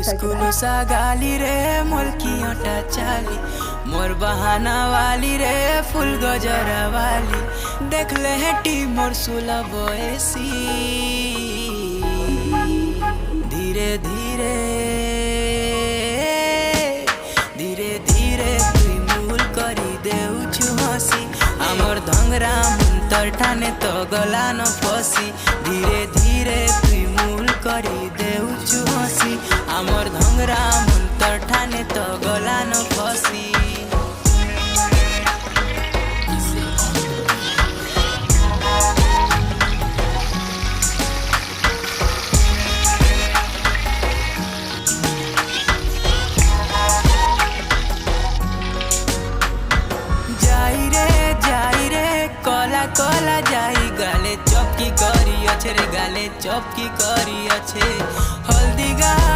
School सा गाली रे मोलकी आटा चाली मोर बहाना वाली रे फुल गजरा वाली देख ले हेटी मोर सुलभ ऐसी धीरे धीरे धीरे धीरे तुई मूल करी देउछु हसी आमर धंगरा मुंतर ठाने तो गला न फसी धीरे धीरे तुई मूल करी देउछु हसी आमर धंगरा मुंतर ठाने तो गला न फसी। कला जाई गाले चौकी करी अच्छे रे गाले चौकी करी अच्छे हल्दी गा